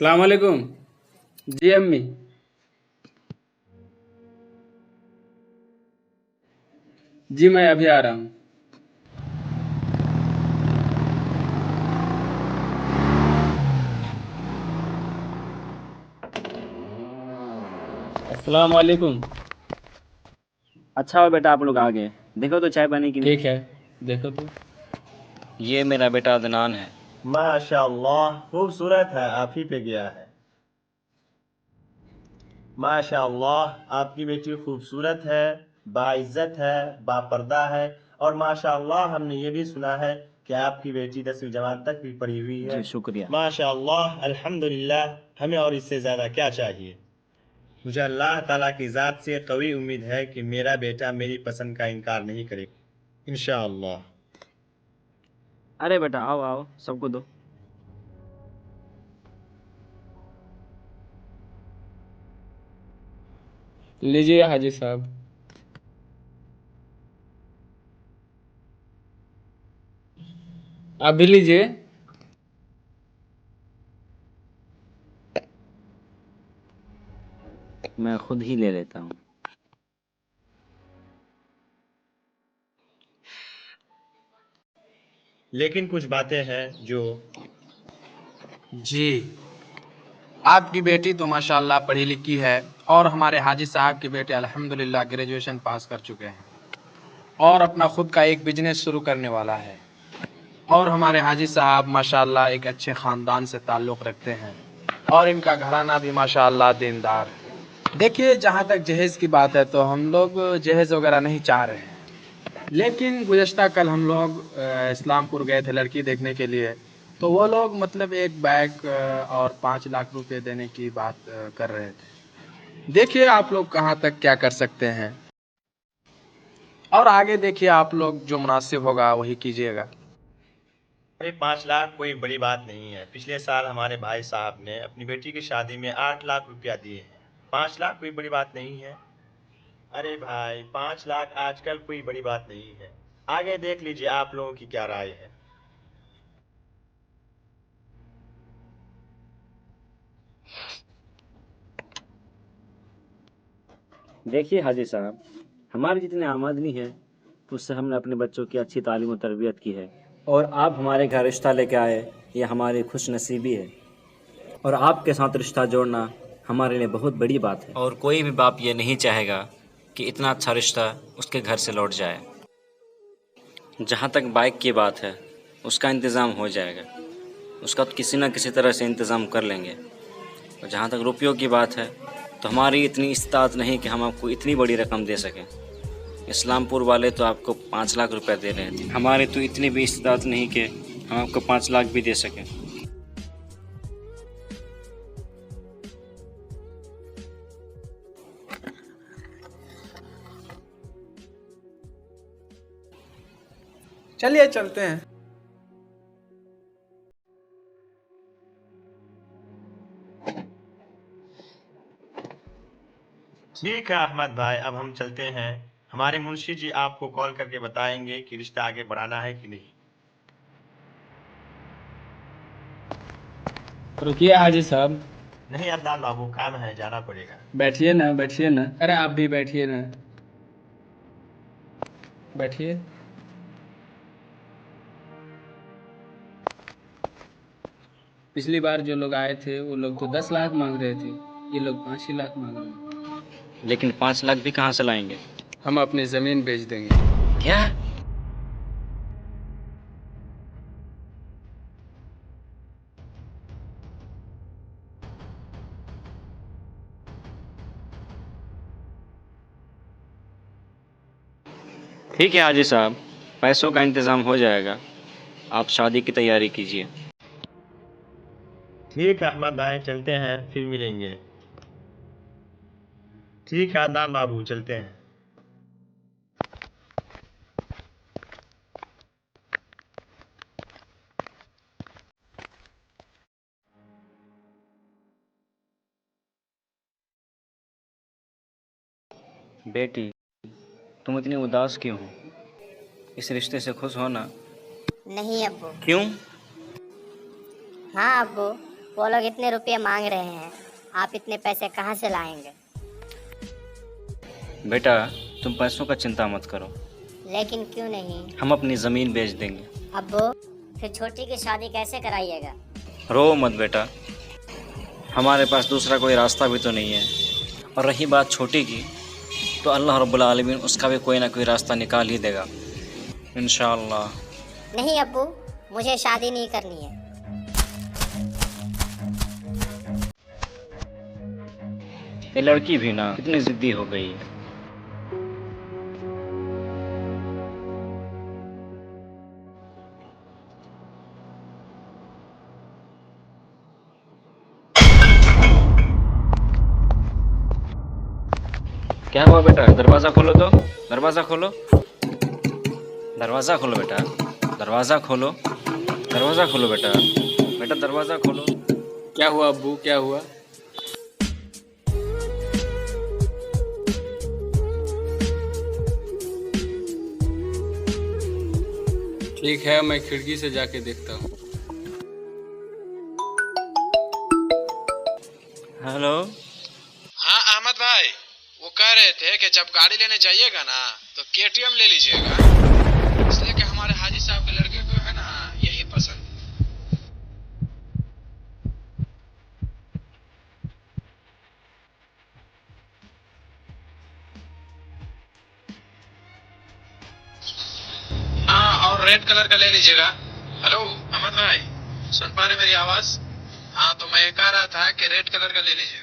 अस्सलाम वालेकुम। जी अम्मी। जी मैं अभी आ रहा हूँ। अस्सलाम वालेकुम। अच्छा हो बेटा, आप लोग आ गए। देखो तो चाय पानी की। ठीक है, देखो तो। ये मेरा बेटा अदनान है। माशाअल्लाह खूबसूरत है, आप ही पे गया है। माशाअल्लाह आपकी बेटी खूबसूरत है, बाइज्जत है, बापर्दा है। और माशाअल्लाह हमने ये भी सुना है कि आपकी बेटी 10वीं जमात तक भी पढ़ी हुई है। जी शुक्रिया। माशाअल्लाह अल्हम्दुलिल्लाह, हमें और इससे ज़्यादा क्या चाहिए। मुझे अल्लाह ताला की ज़ात से कवी उम्मीद है कि मेरा बेटा मेरी पसंद का इनकार नहीं करेगा इंशाअल्लाह। अरे बेटा आओ आओ, सबको दो। लीजिए हाजी साहब। आप भी लीजिए। मैं खुद ही ले लेता हूँ। लेकिन कुछ बातें हैं जो जी, आपकी बेटी तो माशाल्लाह पढ़ी लिखी है और हमारे हाजी साहब की बेटे अल्हम्दुलिल्लाह ग्रेजुएशन पास कर चुके हैं और अपना खुद का एक बिजनेस शुरू करने वाला है। और हमारे हाजी साहब माशाल्लाह एक अच्छे ख़ानदान से ताल्लुक़ रखते हैं और इनका घराना भी माशाल्लाह दीनदार है। देखिए, जहाँ तक जहेज़ की बात है तो हम लोग जहेज़ वगैरह नहीं चाह रहे हैं, लेकिन गुज़श्ता कल हम लोग इस्लामपुर गए थे लड़की देखने के लिए, तो वो लोग मतलब एक बैग और 5 लाख रुपए देने की बात कर रहे थे। देखिए आप लोग कहाँ तक क्या कर सकते हैं और आगे देखिए आप लोग जो मुनासिब होगा वही कीजिएगा। अरे 5 लाख कोई बड़ी बात नहीं है। पिछले साल हमारे भाई साहब ने अपनी बेटी की शादी में 8 लाख रुपया दिए हैं। 5 लाख कोई बड़ी बात नहीं है। अरे भाई 5 लाख आजकल कोई बड़ी बात नहीं है। आगे देख लीजिए आप लोगों की क्या राय है। देखिए हाजी साहब, हमारी जितनी आमदनी है उससे हमने अपने बच्चों की अच्छी तालीम और तरबियत की है। और आप हमारे घर रिश्ता लेके आए, ये हमारी खुश नसीबी है। और आपके साथ रिश्ता जोड़ना हमारे लिए बहुत बड़ी बात है। और कोई भी बाप ये नहीं चाहेगा कि इतना अच्छा रिश्ता उसके घर से लौट जाए। जहाँ तक बाइक की बात है, उसका इंतज़ाम हो जाएगा। उसका तो किसी न किसी तरह से इंतज़ाम कर लेंगे। और जहाँ तक रुपयों की बात है, तो हमारी इतनी इस्तात नहीं कि हम आपको इतनी बड़ी रकम दे सकें। इस्लामपुर वाले तो आपको 5 लाख रुपए दे रहे थे, हमारे तो इतनी भी इस्तात नहीं कि हम आपको 5 लाख भी दे सकें। चलिए चलते हैं। ठीक है अहमद भाई, अब हम चलते हैं। हमारे मुंशी जी आपको कॉल करके बताएंगे कि रिश्ता आगे बढ़ाना है कि नहीं। रुकिए हाजी साहब। नहीं अदनान बाबू, काम है, जाना पड़ेगा। बैठिए ना, बैठिए ना। अरे आप भी बैठिए ना, बैठिए। पिछली बार जो लोग आए थे वो लोग तो 10 लाख मांग रहे थे, ये लोग 5 ही लाख मांग रहे हैं। लेकिन 5 लाख भी कहाँ से लाएंगे? हम अपनी ज़मीन बेच देंगे। क्या? ठीक है हाजी साहब, पैसों का इंतज़ाम हो जाएगा। आप शादी की तैयारी कीजिए। ठीक है अहमद भाई, चलते हैं, फिर मिलेंगे। ठीक है अदनान बाबू, चलते हैं। बेटी, तुम इतनी उदास क्यों हो? इस रिश्ते से खुश हो ना? नहीं अब्बू। क्यों? हाँ अब्बू, वो लोग इतने रुपये मांग रहे हैं, आप इतने पैसे कहाँ से लाएंगे? बेटा तुम पैसों का चिंता मत करो, लेकिन क्यों नहीं? हम अपनी ज़मीन बेच देंगे। अब्बू, फिर छोटी की शादी कैसे कराइएगा? रो मत बेटा, हमारे पास दूसरा कोई रास्ता भी तो नहीं है। और रही बात छोटी की, तो अल्लाह रब्बुल आलमीन उसका भी कोई ना कोई रास्ता निकाल ही देगा इंशाअल्लाह। नहीं अब्बू, मुझे शादी नहीं करनी है। ये लड़की भी ना कितनी जिद्दी हो गई है। क्या हुआ बेटा? दरवाज़ा खोलो तो, दरवाज़ा खोलो, दरवाज़ा खोलो बेटा, दरवाज़ा खोलो, दरवाज़ा खोलो बेटा, बेटा दरवाज़ा खोलो। क्या हुआ अब्बू, क्या हुआ? ठीक है, मैं खिड़की से जाके देखता हूँ। हेलो। हाँ अहमद भाई, वो कह रहे थे कि जब गाड़ी लेने जाइएगा ना तो केटीएम ले लीजिएगा, इसलिए कि हमारे हाजी साहब के लड़के को है ना यही पसंद है। हाँ, और रेड कलर का ले लीजिएगा। हेलो अहमद भाई, सुन पा रहे मेरी आवाज? हाँ, तो मैं कह रहा था कि रेड कलर का ले लीजिएगा।